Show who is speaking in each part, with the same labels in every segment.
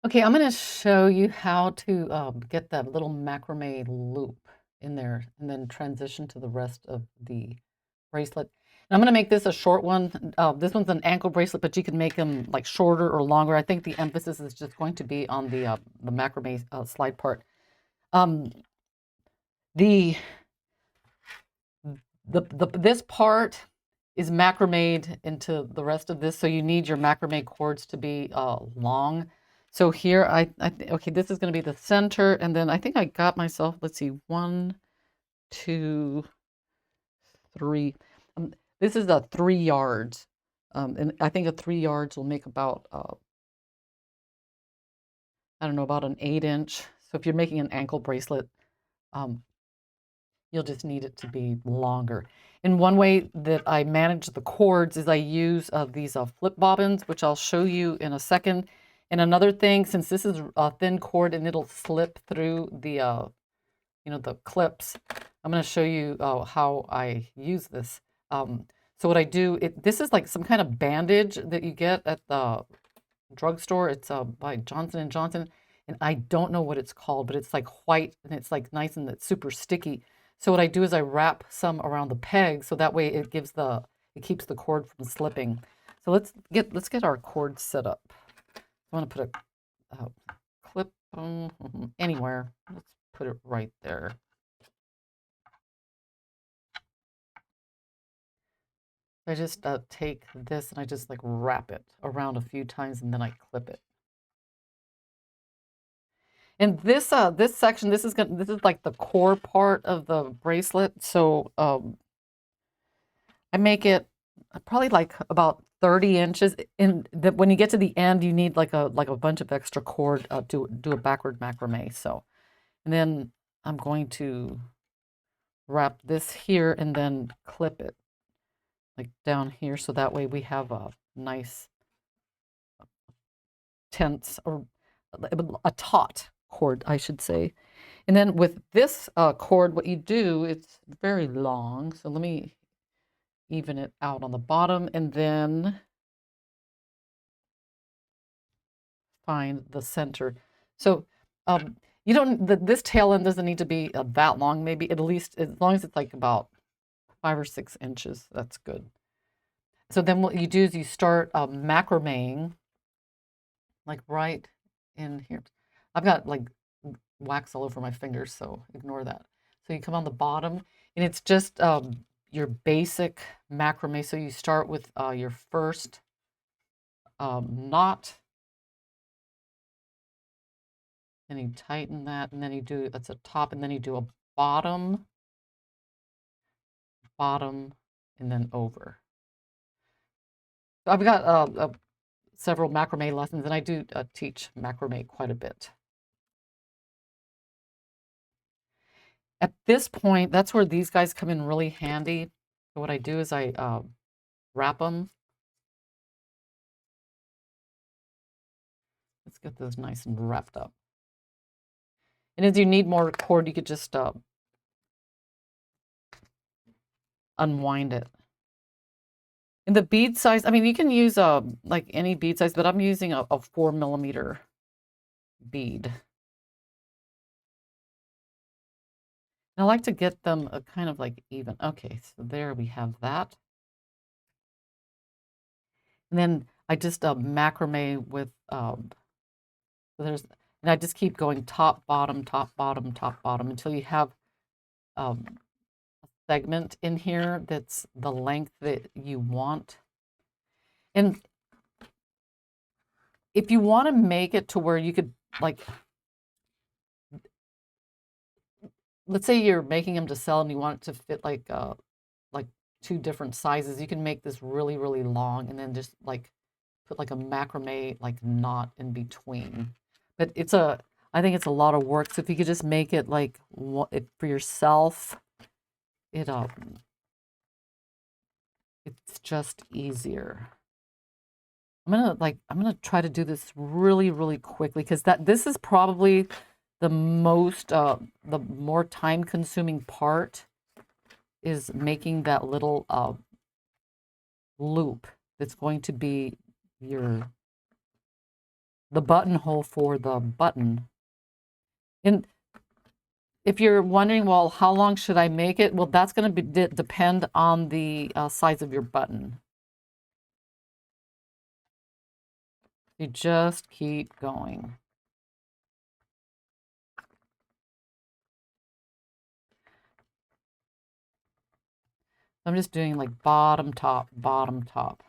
Speaker 1: Okay, I'm going to show you how to get that little macrame loop in there and then transition to the rest of the bracelet. And I'm going to make this a short one. This one's an ankle bracelet, but you can make them like shorter or longer. I think the emphasis is just going to be on the macrame slide part. Um, the, this part is macrameed into the rest of this, so you need your macrame cords to be long. So here, okay, this is going to be the center, and then I think I got myself, let's see, 1, 2, 3. This is a 3 yards, and I think a 3 yards will make about, I don't know, about an 8-inch. So if you're making an ankle bracelet, um, you'll just need it to be longer. And one way that I manage the cords is I use these flip bobbins, which I'll show you in a second. And another thing, since this is a thin cord and it'll slip through the, the clips, I'm going to show you how I use this. So what I do, this is like some kind of bandage that you get at the drugstore. It's by Johnson & Johnson. And I don't know what it's called, but it's like white and it's like nice and it's super sticky. So what I do is I wrap some around the peg so that way it keeps the cord from slipping. So let's get our cord set up. I want to put a clip anywhere. Let's put it right there. I just take this and I just like wrap it around a few times and then I clip it. And this section, this is like the core part of the bracelet. So I make it probably like about 30 inches. And when you get to the end, you need like a bunch of extra cord to do a backward macrame. So, and then I'm going to wrap this here and then clip it like down here. So that way we have a nice tense or a taut cord, I should say. And then with this cord, what you do, it's very long. So let me even it out on the bottom and then find the center. So you don't, this tail end doesn't need to be that long, maybe at least as long as it's like about 5 or 6 inches, that's good. So then what you do is you start macrameing like right in here. I've got like wax all over my fingers, so ignore that. So you come on the bottom and it's just your basic macrame. So you start with your first knot, and you tighten that, and then you do, that's a top, and then you do a bottom, bottom, and then over. So I've got several macrame lessons, and I do teach macrame quite a bit. At this point, that's where these guys come in really handy. So what I do is I wrap them. Let's get those nice and wrapped up. And if you need more cord, you could just unwind it. And the bead size, I mean, you can use like any bead size, but I'm using a 4mm bead. And I like to get them kind of like even. Okay, so there we have that. And then I just macrame with, and I just keep going top, bottom, top, bottom, top, bottom until you have a segment in here that's the length that you want. And if you want to make it to where you could like, let's say you're making them to sell and you want it to fit like 2 different sizes, you can make this really, really long and then just like put like a macrame like knot in between. But I think it's a lot of work. So if you could just make it like for yourself, it's just easier. I'm gonna try to do this really, really quickly because this is probably the more time-consuming part is making that little loop that's going to be your the buttonhole for the button. And if you're wondering, well, how long should I make it? Well, that's going to depend on the size of your button. You just keep going. I'm just doing like bottom, top, bottom, top.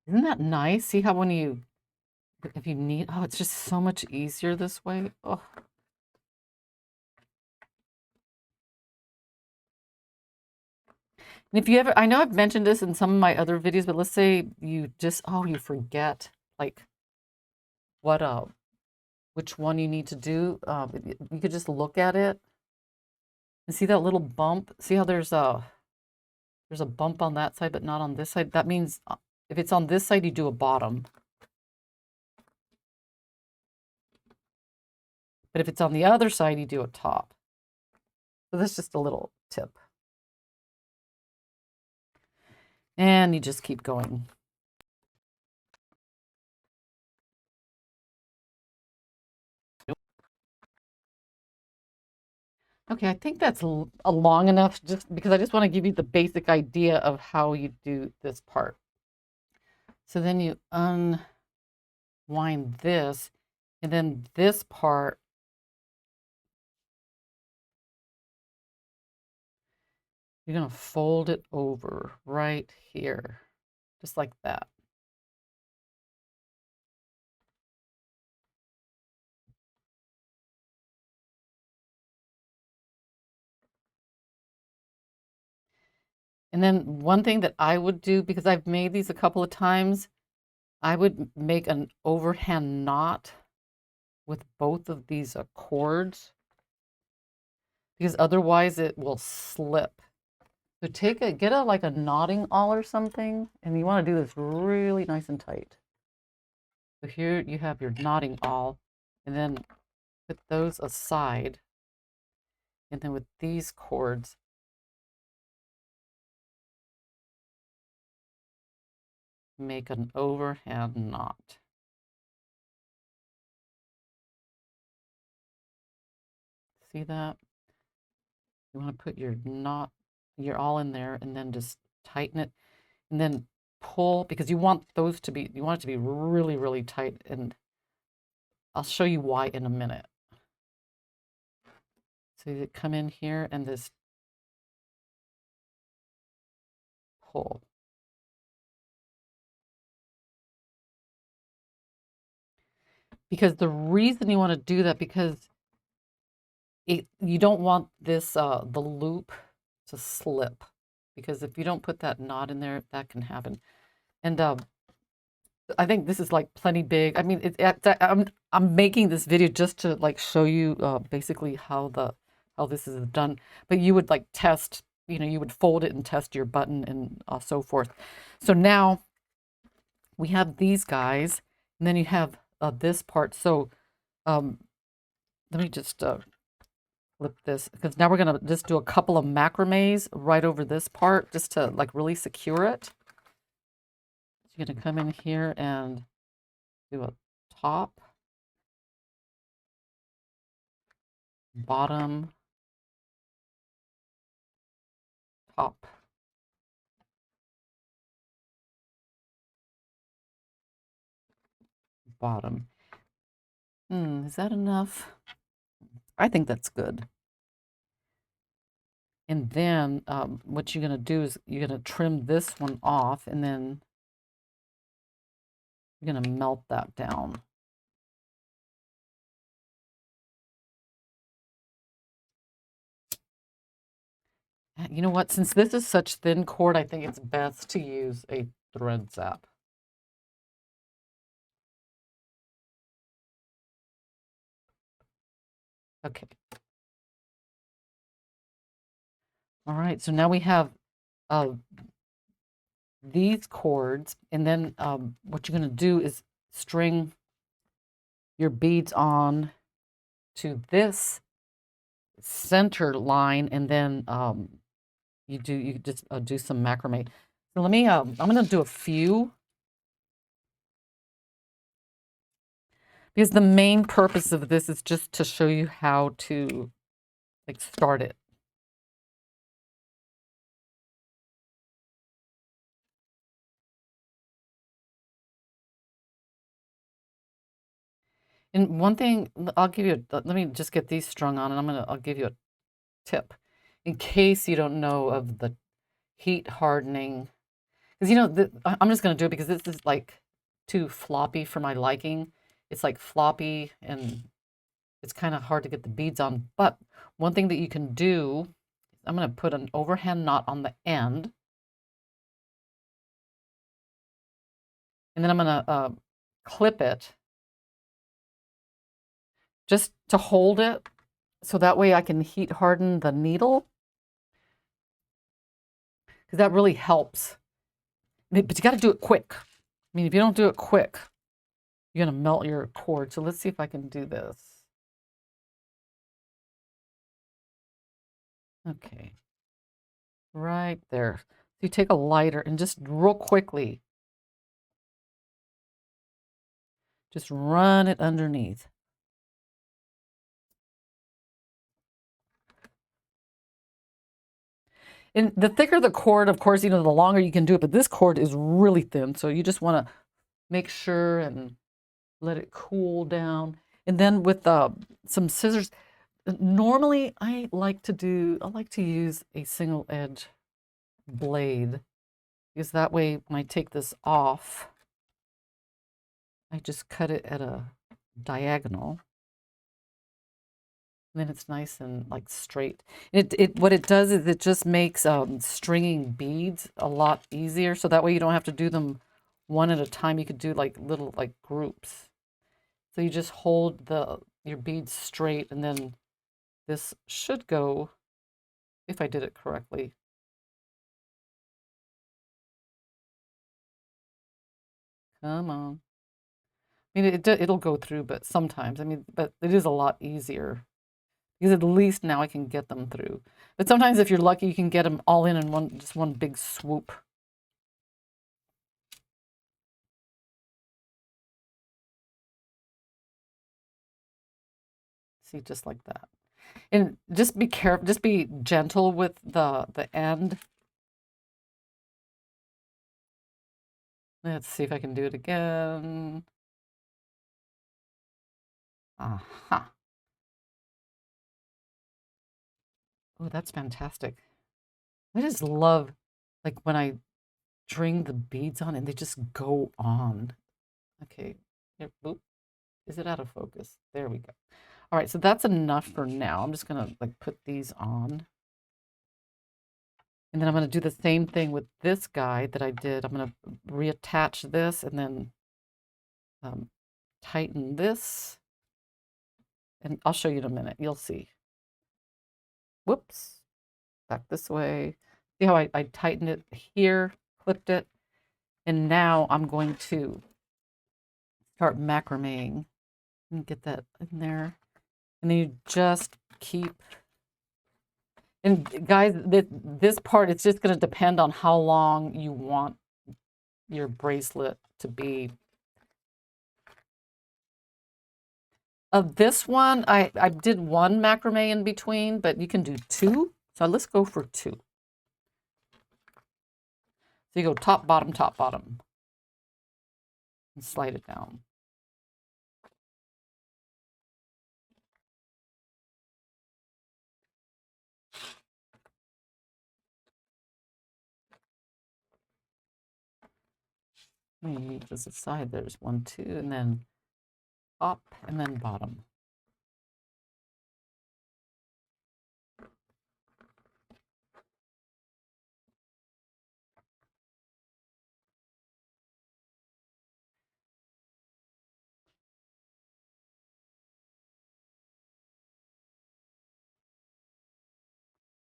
Speaker 1: Isn't that nice? See how when you, if you need, oh, it's just so much easier this way. Oh. And if you ever, I know I've mentioned this in some of my other videos, but let's say you just, oh, you forget like what, which one you need to do. You could just look at it and see that little bump. See how there's a bump on that side, but not on this side. That means if it's on this side, you do a bottom. But if it's on the other side, you do a top. So that's just a little tip. And you just keep going. Okay, I think that's a long enough just because I just want to give you the basic idea of how you do this part. So then you unwind this, and then this part, you're going to fold it over right here, just like that. And then one thing that I would do, because I've made these a couple of times, I would make an overhand knot with both of these cords, because otherwise it will slip. So get like a knotting awl or something, and you want to do this really nice and tight. So here you have your knotting awl, and then put those aside, and then with these cords, make an overhand knot. See that? You want to put your knot, you're all in there, and then just tighten it, and then pull, because you want those to be, you want it to be really, really tight, and I'll show you why in a minute. So you come in here and just pull. Because the reason you want to do that, because you don't want this, the loop to slip. Because if you don't put that knot in there, that can happen. And I think this is like plenty big. I mean, I'm making this video just to like show you basically how this is done. But you would like test, you would fold it and test your button and so forth. So now we have these guys, and then you have this part. So let me just flip this, because now we're gonna just do a couple of macrames right over this part just to like really secure it. So you're gonna come in here and do a top, bottom, top, bottom. Is that enough? I think that's good. And then what you're gonna do is you're gonna trim this one off, and then you're gonna melt that down. You know what? Since this is such thin cord, I think it's best to use a thread zap. Okay. All right, so now we have these cords, and then what you're going to do is string your beads on to this center line, and then you just do some macrame. So let me I'm going to do a few, because the main purpose of this is just to show you how to like start it. And one thing I'll give you, let me just get these strung on, and I'll give you a tip in case you don't know of the heat hardening. Because I'm just going to do it because this is like too floppy for my liking. It's like floppy and it's kind of hard to get the beads on. But one thing that you can do, I'm going to put an overhand knot on the end. And then I'm going to clip it just to hold it. So that way I can heat harden the needle. Because that really helps. But you got to do it quick. I mean, if you don't do it quick, you're going to melt your cord. So let's see if I can do this. Okay. Right there. So you take a lighter and just real quickly, just run it underneath. And the thicker the cord, of course, the longer you can do it, but this cord is really thin. So you just want to make sure and let it cool down. And then with some scissors, normally I like to use a single edge blade, because that way when I take this off, I just cut it at a diagonal. And then it's nice and like straight. What it does is it just makes stringing beads a lot easier. So that way you don't have to do them one at a time. You could do like little like groups. So you just hold your beads straight, and then this should go, if I did it correctly. Come on. I mean, it'll go through, but sometimes, but it is a lot easier. Because at least now I can get them through. But sometimes if you're lucky, you can get them all in just one big swoop. See, just like that. And just be careful, just be gentle with the end. Let's see if I can do it again. Aha. Oh, that's fantastic. I just love, like, when I string the beads on and they just go on. Okay. Yep, boop. Is it out of focus? There we go. All right, so that's enough for now. I'm just gonna like put these on. And then I'm gonna do the same thing with this guy that I did. I'm gonna reattach this and then tighten this. And I'll show you in a minute. You'll see. Whoops. Back this way. See how I tightened it here, clipped it. And now I'm going to start macrameing and get that in there. And then you just keep, and guys, this part, it's just going to depend on how long you want your bracelet to be. Of this one, I did one macrame in between, but you can do two. So let's go for two. So you go top, bottom, and slide it down. Let me move this aside. There's 1, 2, and then top, and then bottom.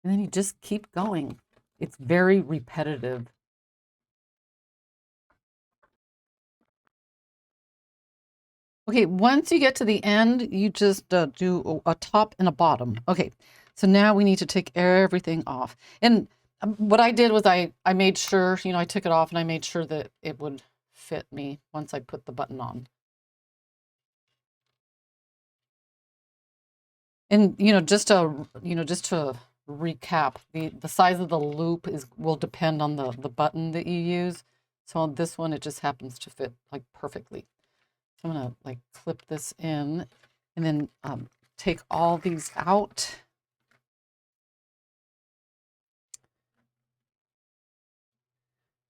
Speaker 1: And then you just keep going. It's very repetitive. Okay, once you get to the end, you just do a top and a bottom. Okay, so now we need to take everything off. And what I did was I made sure, I took it off and I made sure that it would fit me once I put the button on. And, just to recap, the size of the loop will depend on the button that you use. So on this one, it just happens to fit like perfectly. So I'm gonna like clip this in and then take all these out.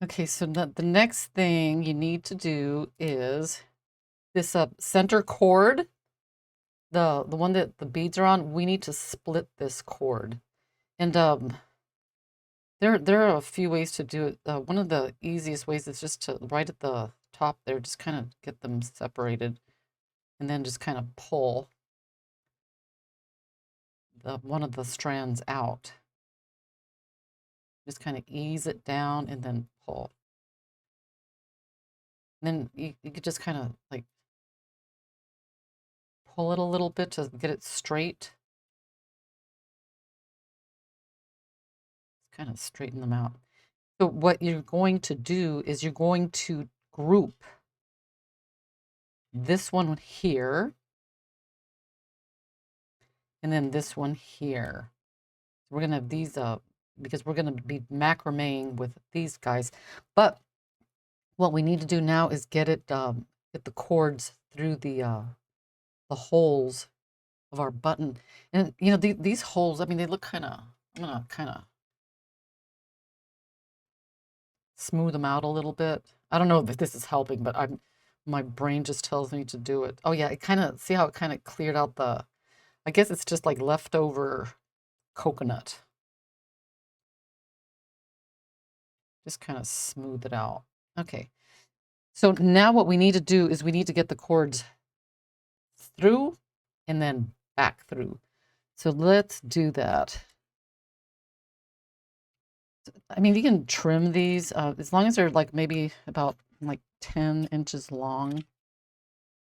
Speaker 1: Okay, so the next thing you need to do is this center cord, the one that the beads are on, we need to split this cord. And there are a few ways to do it. One of the easiest ways is just to right at the top there, just kind of get them separated and then just kind of pull one of the strands out. Just kind of ease it down and then pull. And then you could just kind of like pull it a little bit to get it straight. Kind of straighten them out. So what you're going to do is you're going to group this one here and then this one here. We're going to have these because we're going to be macrameing with these guys. But what we need to do now is get the cords through the holes of our button. And these holes, I mean, they look kind of, I'm going to kind of smooth them out a little bit. I don't know if this is helping, but my brain just tells me to do it. Oh yeah, it kind of, see how it kind of cleared out I guess it's just like leftover coconut. Just kind of smooth it out. Okay. So now what we need to do is we need to get the cords through and then back through. So let's do that. I mean, you can trim these as long as they're like maybe about like 10 inches long.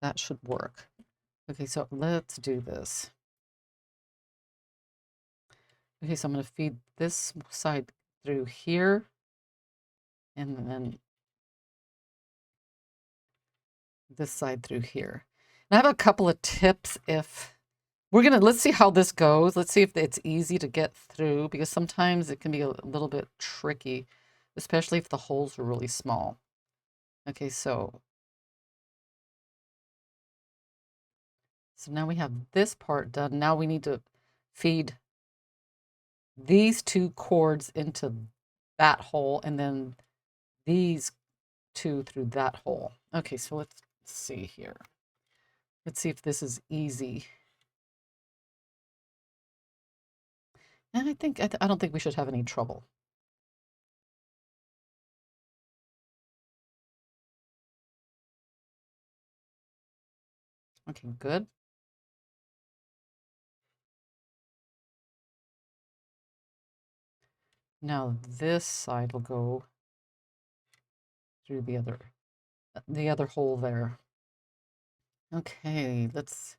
Speaker 1: That should work. Okay, so let's do this. Okay, so I'm going to feed this side through here and then this side through here. And I have a couple of tips if let's see how this goes. Let's see if it's easy to get through because sometimes it can be a little bit tricky, especially if the holes are really small. Okay, so now we have this part done. Now we need to feed these two cords into that hole and then these two through that hole. Okay, so let's see here. Let's see if this is easy. And I don't think we should have any trouble. Okay, good. Now this side will go through the other hole there. Okay, let's.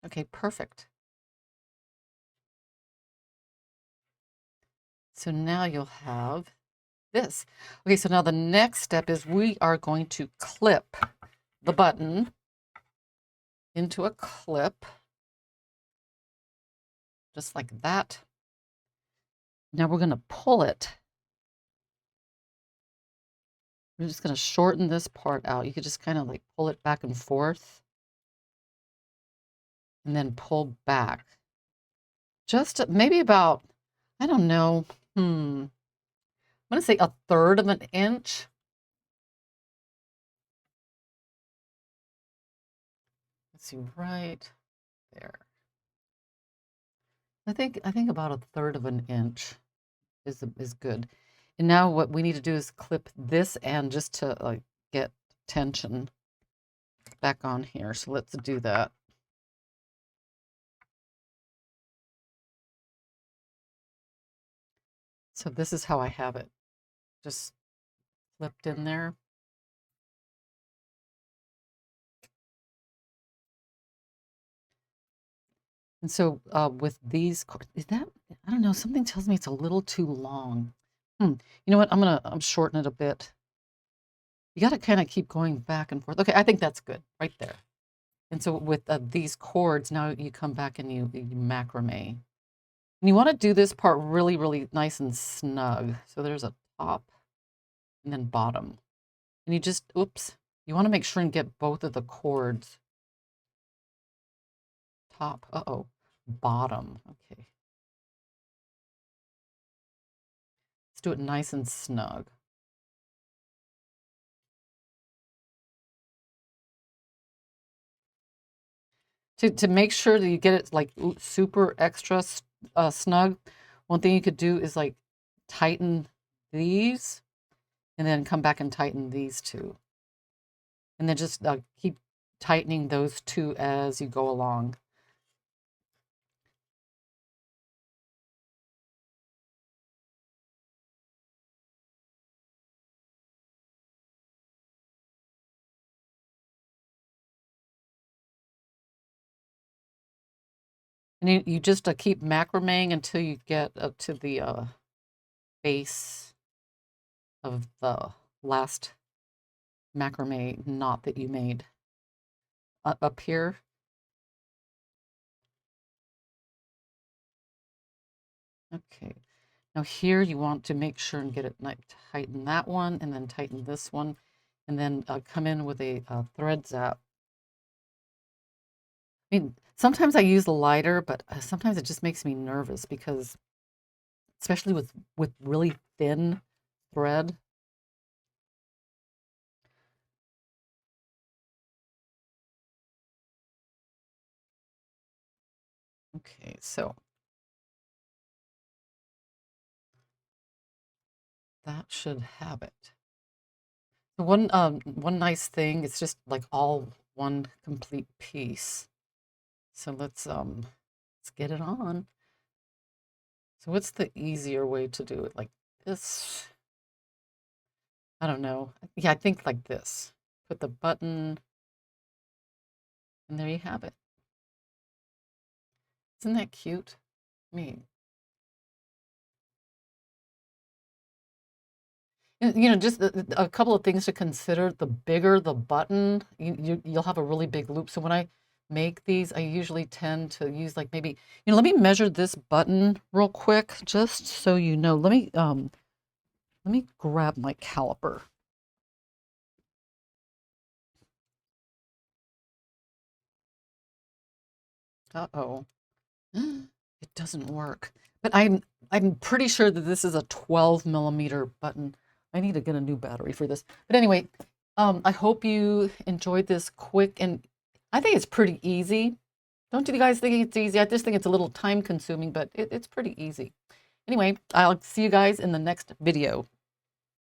Speaker 1: Okay, perfect. So now you'll have this. Okay, so now the next step is we are going to clip the button into a clip, just like that. Now we're going to pull it. We're just going to shorten this part out. You could just kind of like pull it back and forth and then pull back. Just maybe about, I don't know, I'm going to say 1/3 of an inch. Let's see, right there. I think about 1/3 of an inch is good. And now what we need to do is clip this end just to like get tension back on here. So let's do that. So this is how I have it. just slipped in there. And so with these, is that, I don't know, something tells me it's a little too long. You know what, I'm shorten it a bit. You got to kind of keep going back and forth. Okay, I think that's good right there. And so with these cords, now you come back and you macrame. And you want to do this part really, really nice and snug. So there's a top and then bottom. And you just, oops, you want to make sure and get both of the cords. Top, bottom, okay. Let's do it nice and snug. To make sure that you get it like super extra snug, one thing you could do is like tighten these and then come back and tighten these two. And then just keep tightening those two as you go along. And you just keep macrameing until you get up to the base of the last macrame knot that you made up here. Okay, now here you want to make sure and get it tighten that one and then tighten this one and then come in with a thread zap. I mean, sometimes I use the lighter, but sometimes it just makes me nervous because, especially with really thin thread. Okay, so that should have it. So one nice thing, it's just like all one complete piece. So let's get it on. So what's the easier way to do it? Like this? I don't know. Yeah, I think like this. Put the button, and there you have it. Isn't that cute? I mean, you know, just a couple of things to consider. The bigger the button, you'll have a really big loop. So when I make these, I usually tend to use like maybe, you know, let me measure this button real quick, just so you know. Let me grab my caliper. Uh-oh. It doesn't work. But I'm pretty sure that this is a 12 millimeter button. I need to get a new battery for this. But anyway, I hope you enjoyed this quick, and I think it's pretty easy. Don't you guys think it's easy? I just think it's a little time consuming, but it's pretty easy. Anyway, I'll see you guys in the next video.